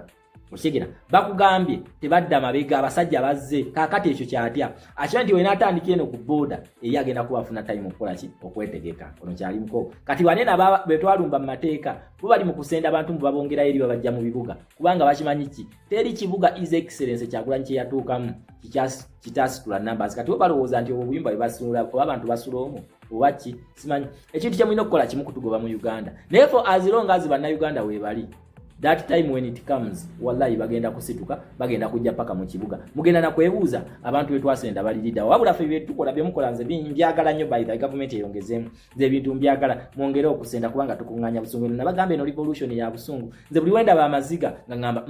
okitegera bakugambye tebadda mabega abasajja bazze kakati ekyo kyatya akimanyi nti wena atandika eno ku border eyi agenda kubafuna time okukola ki okwetegeka ono kyalimuko kati wanena betwalumba mu mateeka bo bali mu kusenda abantu mu babongerayo eri babajja mu bibuga kubanga bakimanyi ki teri kibuga his excellence Kyagulanyi kye yatuukamu kitasitula numbers kati bo balowooza nti obuyimba bwe basula oba abantu basula omwo oba ki simanyi ekintu kyemulina okukola kimu kutugoba mu Uganda naye for as long as bannayuganda weebali that time when it comes wallahi bagenda kusituka bagenda kujja paka mu kibuga mugenda na kwebuuza abantu betwasenda balirida wabula fe betukola byemukola nze byagala nnyo by the government eyongezemu nze bintu mbyagala mwongere okusenda kubanga tukunganya busungu na bagambe no revolution ya busungu nze buli wenda bamaziga ngamba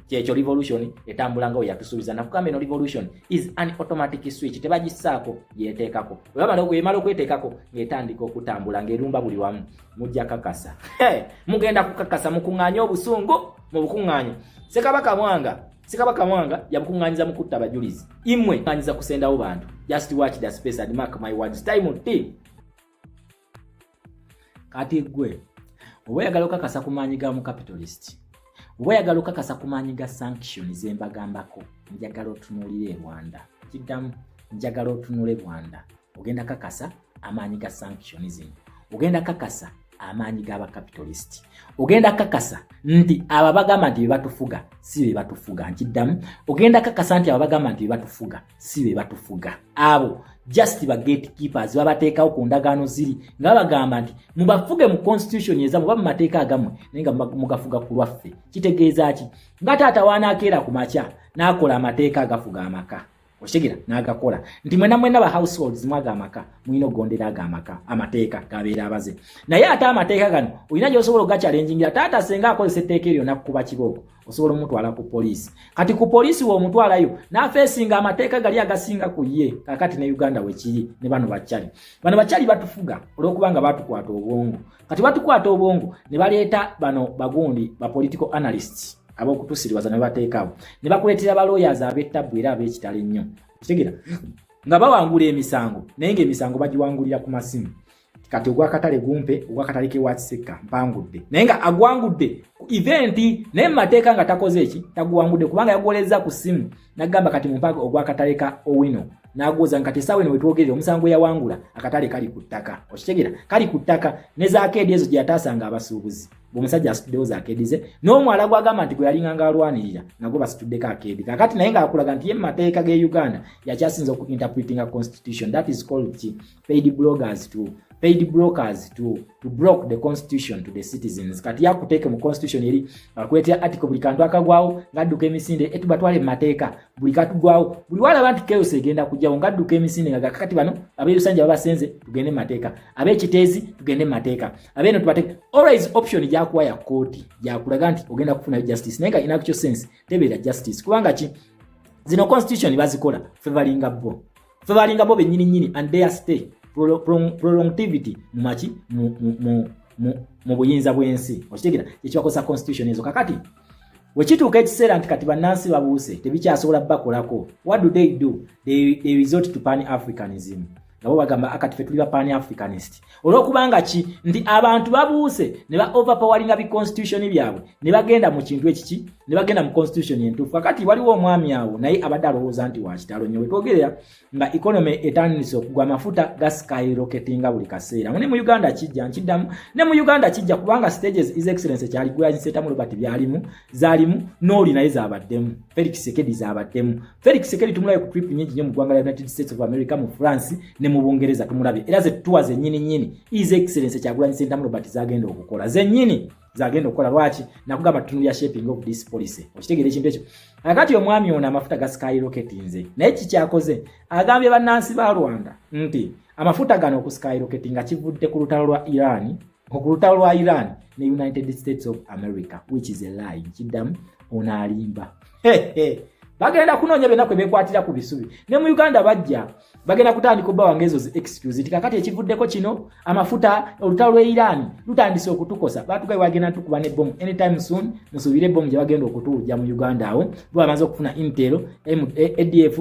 kyekyo revolution etambula ngo yatusubiza na kukambe no revolution is an automatic switch tebagisaako yeteekako wabala okuyemala okweteekako ngetandika okutambula ngerumba buli wamu mujja kakasa mugenda kukakasa mukunganya obusungu mu bukunganya Sekabaka Mwanga yabukunganyiza mu kutta abajulizi imwe kanyiza kusendawo bantu just watch the space and mark my words time t kati gwe oyagala okakasa kumanyiga mu capitalist oyagala okakasa kumanyiga sanctions embagambako njagala otunulire Rwanda kiddamu njagala otunule Rwanda ogenda kakasa amanyiga sanctions ogenda kakasa amanyi gaba capitalist ogenda kakasa nti ababagamba nti batufuga si be batufuga nkiddamu ogenda kakasa nti ababagamba nti batufuga si be batufuga abo just ba gatekeepers babateekawo ku ndagaano ziri nga bagamba nti mubafuge mu constitution ezamu ba mu mateeka agamu nenga mugafuga ku lwaffe. Kitegeeza ki? Nga taata wanaakeera ku makya n'akola amateeka agafuga amaka. Oshigira n'agakola nti mwena ba households mwaga amaka mwino gondera agamaka amateeka gabeera abaze. Naye ate amateeka gano olina gy'osobola ogachallengingira taata senga akozesa etteeka eryo nakukuba kibooko osobola omutwala ku poliisi. Kati ku poliisi w'omutwalayo n'afeesinga amateeka gali agasinga ku ye kakati ne Uganda wekiri ne bano bakyali batufuga olw'okubanga batukwata obwongo. Kati batukwata obwongo ne baleeta bano bagundi ba political analysts abokutusiriwaza ne bateekawo ne bakuleetera ba lawyers ab'ettabbu era ab'ekitalo ennyo. Kitegeera nga bawangula emisango naye ng'emisango bagiwangulira ku masimu. Kati ogwakatale gumpe ogwakatale k'ewakisekka mpangudde naye nga agwangudde ku eventi naye mu mateeka nga takoze eki taguwangudde kubanga yagwoleza ku simu n'agamba kati mu mpaka ogwakatale ka Owino n'agwoza nkati essaawa eno we twogerera omusango yawangula akatale kali ku ttaka. Okitegeera kali ku ttaka ne zaakeedi ezo gye yataasanga abasuubuzi bw'omusajja asituddewo zaakeedi ze n'omwala gwagamba nti gwe yalinganga alwanirira nagwo basituddeko akeedi kakati naye ng'akulaga nti ye mu mateeka g'e Uganda yakyasinza oku interpreting a constitution that is called paid brokers to block the constitution to the citizens. Kati yakuteeke mu constitution eri akwetera article buli kantu akagwawo ngadduka emisinde etu batwale mu mateeka buli katugwawo buli walaba nti chaos egenda kujjawo ngadduka emisinde nga kakati bano ab'Erusanja babasenze tugende mu mateeka ab'Ekiteezi tugende mu mateeka ab'eno tubateeka always option gyakuwaya kooti gyakulaga nti ogenda kufuna justice naye nga in actual sense tebeera justice kubanga ki zino constitution bazikola favoring bo bennyini and their stay prolongivity mumachi mu buyinza bwensi. Okitegeera ekibakosa constitution ezo kakati wekituuka ekiseera nti kati bannansi babuuse tebikyasobola bakolako. What do? They resort to pan-Africanism. Nabo bagamba akati fe tuli ba pan-Africanist olw'okubanga ki ndi abantu babuuse ne ba overpoweringa bi constitution byabwe ne bagenda mu kintu ekiki ne bagenda mu constitution entuufu. Kakati waliwo omwami awo naye abadde alowooza nti wakitalo nnyo wetwogerera nga economy etandise okugwa amafuta ga skyrocketinga buli kaseera. Ne mu Uganda kijja nkiddamu ne mu Uganda kijja kubanga stages his excellence kyali gwe Nsetamu Robert zaalimu n'oli naye zaabaddemu Felix Tshisekedi zaabaddemu. Felix Tshisekedi tumulabe ku trip nyingi nnyo mu ggwanga lya United States of America mu France ne mu Bungereza tumulabe era ze tuwa ze nyini his excellence Kyagulanyi Ssentamu Robert zagenda okukola ze nyini zagenda okukola lwaki nakugamba tunulya shaping of this policy. Okitegeera ekintu ekyo akati omwami ono amafuta ga skyrocketinze naye kikyakoze agambye bannansi ba Rwanda nti amafuta gano ku skyrocketinga kivudde ku lutalo lwa Iran ne United States of America which is a lie. Kiddamu onaalimba bagenda kunoonya bena kwe bekwatira ku bisubi ne mu Uganda bajja bagenda kutandika kubba wangezo excuse kakati ekivuddeko kino amafuta olutalo lwa Iran lutandise okutukosa batugaye wagenda tukuba ne bomb anytime soon musubire bomb gye bagenda okutuja mu Uganda awo bamaze okufuna intel ADF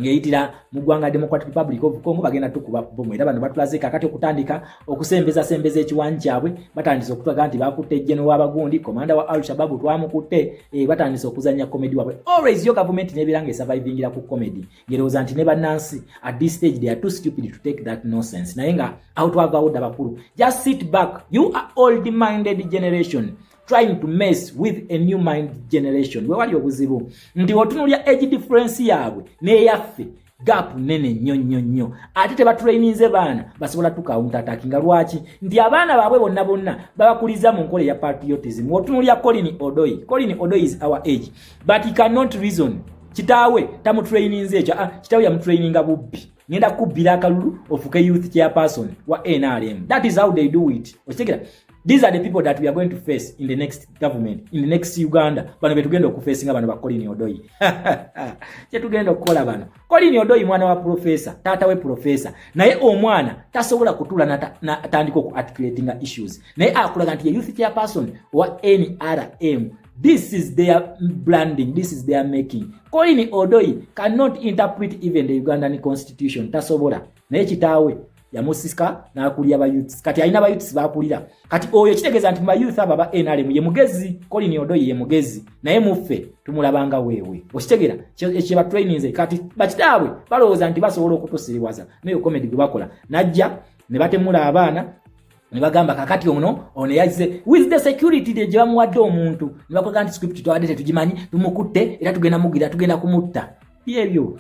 ngeyitira mu ggwanga Democratic Republic of Congo bagenda tukuba bomb era bano batulaze kakati okutandika okusembeza ekiwanyi kyabwe batandise okutwaga nti bakutte General w'abagundi komanda wa Al-Shabaab twamukutte batandise okuzanya comedy wabwe. Always your government nebirange survivingira ku comedy ngerooza nti ne bannansi at this stage they are too stupid to take that nonsense naye nga out of order bakulu just sit back. You are old minded generation trying to mess with a new mind generation. We wali obuzibu nti otunulya age difference yaabwe n'eyaffe gap nene nnyo ate tebatraininze baana basobola tukaunta attacking lwaki nti abaana baabwe bonna babakuliza mu nkole ya patriotism. Otunulya Colin Odoi is our age but he cannot reason. Kitaawe tamutraininze ekyo kitaawe yamutraininga bubbi ngenda kubbira akalulu ofuke youth chairperson wa NRM. That is how they do it. Okitegeera these are the people that we are going to face in the next government, in the next Uganda. Bano betugenda okufesinga bano ba Colin Odoi. Tugenda okukola bano. Colin Odoi mwana wa professor, tata we professor. Naye omwana tasobola kutula na atandika ku articulating issues. Naye akulaga nti youth chairperson wa NRM. This is their branding, this is their making. Colin Odoi cannot interpret even the Ugandan constitution. Tasobola. Naye kitaawe yamusika nakulya ba youths kati alina ba youths bakulira kati oyo kitegeeza nti ba youth aba ba NRM ye mugezi Colin Odoi ye mugezi naye muffe tumulabanga wewe okitegeera ekye ba trainings kati bakitaabwe balowooza nti basobola okutusiriwaza naye comedy gwe bakola najja ne batemula abaana ne bagamba kakati ono yazze with the security de jamuwadde omuntu ne bakola nti script twawadde tugimanyi tumukutte era tugenda mugira tugenda kumutta byebyo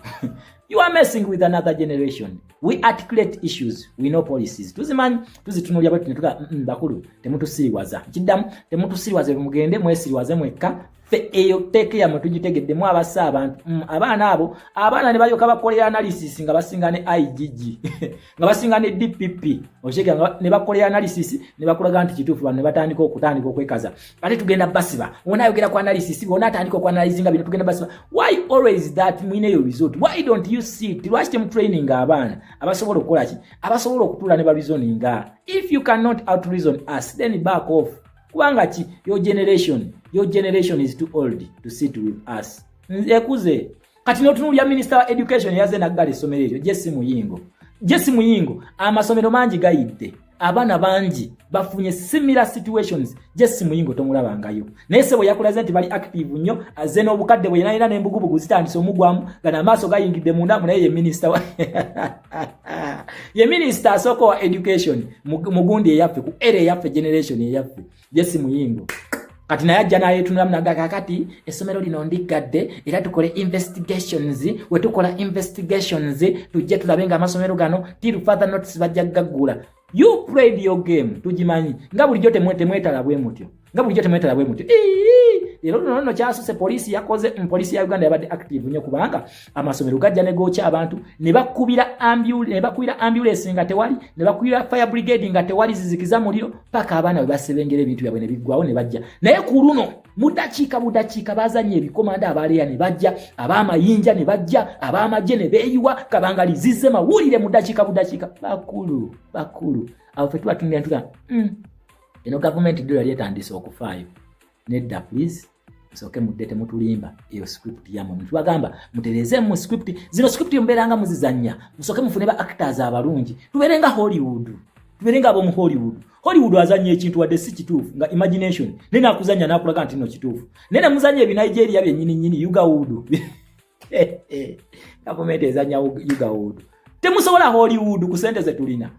You are messing with another generation. We articulate issues, we know policies. Tuzimanyi, tuzitunulya bwetu netuga bakulu temutusiriwaza. Kiddamu temutusiriwaze mugende mwesiriwaze mwekka. Fe eyo teke ya mutujitegeddemu abassa abantu. Abaana abo, abaana ne balyoka bakolera analysis nga basinga ne IGG. Nga basinga ne DPP. Oshega nga ne bakolera analysis ne bakulaga nti kituufu bano ne batandika okwekaza. Ate tugenda basiba. Wona ayogera ku analysis, wona atandika ku analyzing bino tugenda basiba. Why always that mwineyo result? Why don't you see it? Lwaki temu training abaana abasobola okukola ki? Abasobola okutuula ne bareasoninga. If you cannot out reason us, then back off. Kubanga ki your generation is too old to sit with us. Ekuze kati notunulya minister wa education yaze naggala essomero eryo Jesse Muyingo amasomero mangi gayidde abaana bangi bafunye similar situations. Jesse Muyingo tomulabangayo naye sebo yakulaze nti bali active nnyo azze n'obukadde bwe yina n'embugubugu zitandise omugwamu gana amaaso gayingidde munda naye ye minister wa ye minister asoko wa education mugundi eyaffe ku ere yaffe generation eyaffe Jesse Muyingo kati naye ajja naye tunula munaga kakati essomero lino ndigadde era tukole investigations we tukola investigations tujje tulabenga amasomero gano till further notice bajja gaggula. You played your game tujimanyi nga bulijjo temwetala bwe mutyo Lero no kyasuse police yakoze police ya Uganda yabadde active nnyo kubanga amasomero gajja ne gocha abantu ne bakubira ambulance nga tewali ne bakubira fire brigade nga tewali zizikiza muliro paka abaana we basebengera ebintu byabwe ne biggwawo ne bajja naye ku luno mudakiika bazanye ebikomanda abaleya ne bajja abamayinja ne bajja abamajje ne beeyiwa kabangali zizze mawulire mudakiika bakulu awo fe tuba tunentuka eno government dola lyetandise okufaayo nedda please soke muddete mutulimba iyo script yamu mutubagamba mutereze mu script zino script mberanga muzizanya musoke mufune ba actors abalungi tuberenga tuberenga abo mu Hollywood azanye ekintu wadde si kituufu nga imagination nene akuzanya nakulaga nti no kituufu nene muzanye ebi Nigeria byennyini Uganda government ezanya Uganda temusobola Hollywood ku sente ze tulina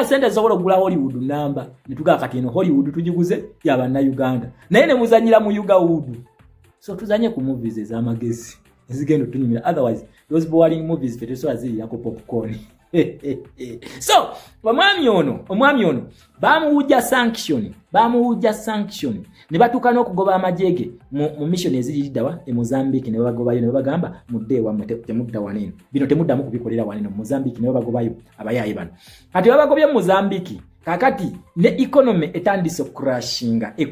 sente zobola okugula Hollywood namba nituga kati eno Hollywood tujiguze yaba na Uganda naye ne muzanyira mu Uganda so tuzanye ku movies ez'amagezi ezigendo tunyimira otherwise those boring movies feteso azili yako popcorn so omwami ono bamuwujja sanction ne batukana okugoba amajege mu mission eziri dawa e Mozambique ne bagobayo ne bagamba muddewa temudda wanene bino temuddamu kubikolera wanene mu Mozambique ne bagobayo abayayi bano kati babagobye mu Mozambique kakati ne economy etandise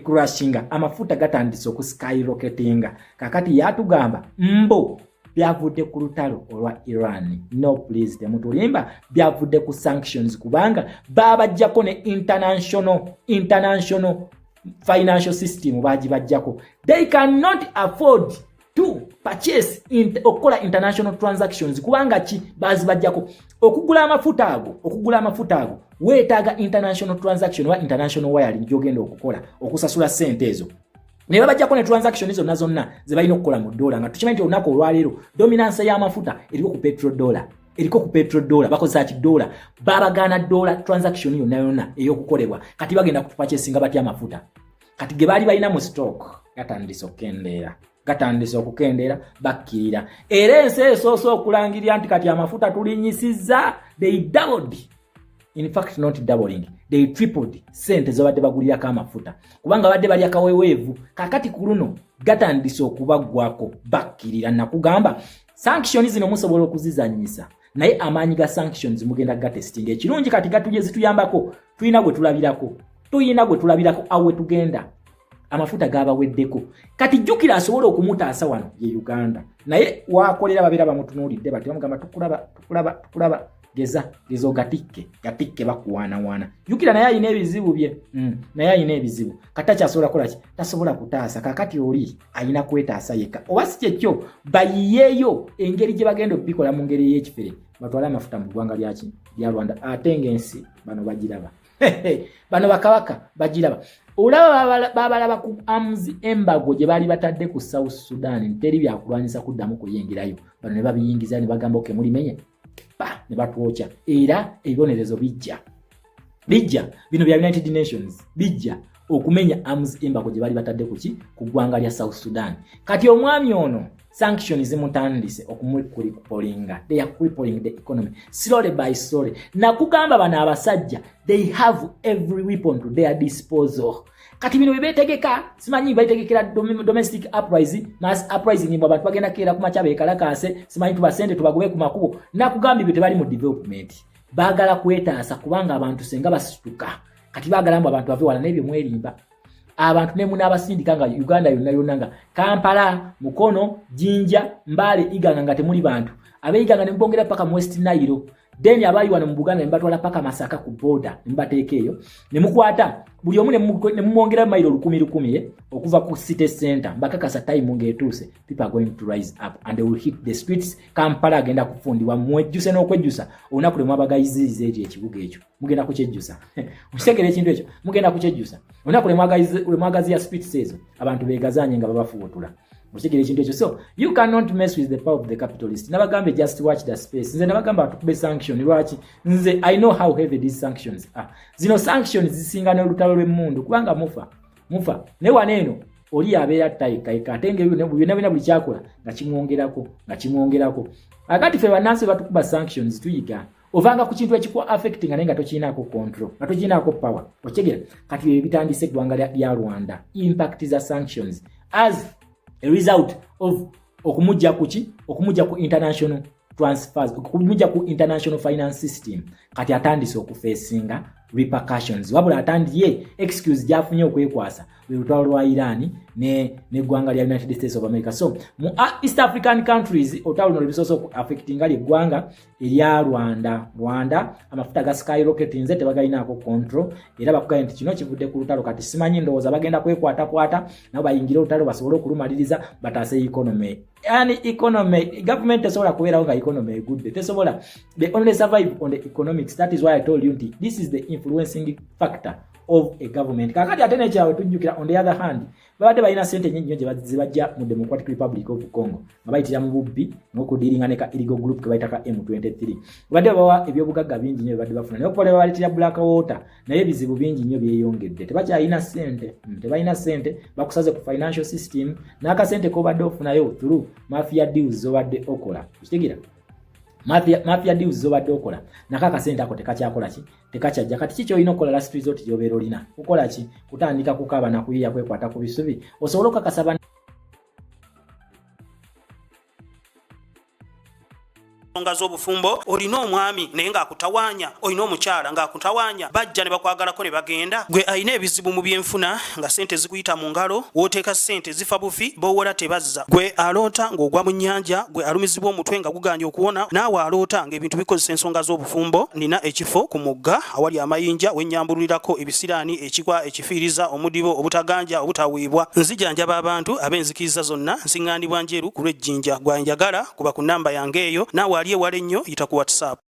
crashinga amafuta gatandise okuskyrocketinga kakati yatugamba mbo byavudde ku lutalo olwa Iran. No please temutulimba byavudde ku sanctions kubanga babajjako ne international financial system bajjako. They cannot afford to purchase okola international transactions kubanga ki bajjako okugula amafuta ago weetaaga international transaction wa international wiring gyogenda okukola okusasula sente ezo. Ne babajjako ne transaction izo nazonna ze balina okukola mu dollar nga tukimanyi olunaku olwaleero dominance y'amafuta eriko ku petrodollar bakozesa ki dollar babagana dollar transaction yonna eyokukolebwa kati bagenda kutupurchasinga batya amafuta kati ge bali balina mu stock gatandise okukendeera bakkirira era ensi esoosa okulangirira nti kati amafuta tulinyisiza they doubled. In fact, not doubling. They tripled sente zobadde bagulirako amafuta. Kubanga badde bali akaweweevu. Kakati kuluno gatandise okubagwako bakkirira nakugamba sanctions zino musobola okuzizanyisa. Naye amaanyi ga sanctions mugenda gatestinga. Ekirungi kati gatuje zituyambako. Tuyina gwe tulabirako awe tugenda. Amafuta gabaweddeko. Kati jjukira asobola okumutaasa wano ye Uganda. Naye wakolera babeera bamutunuulidde bati bamugamba tukulaba. Gezo gatikke bakuwana. Yukira naye ayina ebizibu bye. Naye ayina ebizibu. Katacha asobola kola ki? Tasobola kutaasa. Kakati oli ayina kwetaasa yeka. Oba si ekyo bayiyeyo engeri gye bagenda okubikola mu ngeri y'ekifere. Batwala amafuta mu ggwanga lyaki lya Rwanda ate ng'ensi bano bagiraba. Bano bakabaka bagiraba. Olaba babalaba ku arms embargo gye bali batadde ku South Sudan teri byakulwanyisa kuddamu kuyingirayo. Bano ne babiyingiza ne bagamba oke mulimenye. Ne batwocha era ebibonerezo bijja bino bya United Nations bijja okumenya arms embargo gye bali batadde ku ggwanga lya South Sudan. Kati omwami ono sanctions zimutandise okumucripplinga. They are crippling the economy slowly by slowly. Nakugamba bana abasajja, they have every weapon to their disposal. Kati bino bebetegeka, simanyi bayitegekera domestic uprising, mass uprising nimba abantu bagenda kera kumacha bekalakase, simanyi tubasende tubagobe ku makubo. Nakugamba byo tebali mu development. Bagala kwetaasa kubanga abantu senga basituka. Kati bagala mbu abantu bave wala nebyo mwerimba. Abantu ne munabasindika nga Uganda yonna nga Kampala, Mukono, Jinja, Mbale, Iganga nga temuli bantu. Abe Iganga ne mbongera paka mu West Nile. Then abayi wano mu Buganda ne batwala paka Masaka ku border mbateekeyo. Ne mukwata buli omu ne mumwongera mailo 10,000 okuva ku city center. Mbakakasa time ngetuuse. People are going to rise up and they will hit the streets. Kampala agenda kufundibwa mwejjuse n'okwejjusa. Olunaku lwe mwabagayizize ekibuga ekyo. Mugenda kukyejjusa. Musekere ekintu ekyo. Mugenda kukyejjusa. Olunaku lwe mwagazi ya streets ezo. Abantu beegazanye nga babafuutula. Musekere ekintu ekyo. So you cannot mess with the power of the capitalist. Nabagambe just watch the space. Nze nabagamba tukube sanction lwaki. Nze I know how heavy these sanctions are. Zino sanctions zisinga n'olutalo lw'emmundu kubanga mufa. Ne waneeno oli abeera tayika atenge byonna buli kyakola nga kimwongerako. Akati ffe bannansi batukuba sanctions tuyiga. Ovanga ku kintu ekikuwa affecting nga tokiinaako control, nga tokiinaako power. Okitegeera kati bye bitandise eggwanga lya Rwanda. Impact za sanctions as a result of okumujja ku international transfers, okumujja ku international finance system. Kati atandise okufesinga repercussions. Wabula atandiye excuse jafunye okwekwasa lutalo lwa Iran ne gwanga lya United States of America. So mu East African countries otalo no bisoso affecting ali gwanga elya Rwanda amafuta ga skyrocket nze tebagalinaako control era bakugaye nti kino kivudde ku lutalo kati simanyi ndowooza bagenda kwata nabo bayingira olutalo basobole okulumaliriza bataase economy. Yani economy government tesobola kubeerawo nga economy good tesobola. They only survive on the economics. That is why I told you this is the influencing factor of a government. Kakati atene kyawe tujjukira on the other hand babadde balina sente nyingi nnyo zibajja mu Democratic Republic of Congo nga bayitira mu bubbi n'okudiringa ne ka illegal group ke bayita ka M23. Babadde bawa ebyobugagga bingi nnyo babadde bafuna naye okupole babaleetera black water naye ebizibu bingi nnyo byeyongedde. Tebakyalina sente bakusaze ku financial system n'akasente k'obadde ofunayo through mafia deals z'obadde okola. Kitegeera mafia deals zobadde okola nakaka sente ako tekakyakola ki tekakyajja kati kiki olina okola last resort gy'obeera olina kukola ki kutandika kukaba na kuyiya kwekwata ku bisubi osobola okukakasa nga z'obufumbo olina omwami naye ng'akutawanya olina omukyala ng'akutawanya bajja ne bakwagalako ne bagenda gwe alina ebizibu mu byenfuna nga sente zikuyita mu ngalo wooteeka sente zifa bufi b'owola tebazza gwe aloota ng'ogwa mu nnyanja gwe alumizibwa omutwe nga guganye okuwona naawe aloota ng'ebintu bikozesa ensonga z'obufumbo nina ekifo ku mugga awali amayinja wennyambululirako ebisiraani ekikwa ekifiiriza omudibo obutaganja obutawiibwa nzijanjaba abantu ab'enzikiriza zonna nsiŋŋaanibwa njeru ku lw'ejjinja gwanjagala kuba ku nnamba yange eyo naawe aliye wale nnyo yita ku WhatsApp.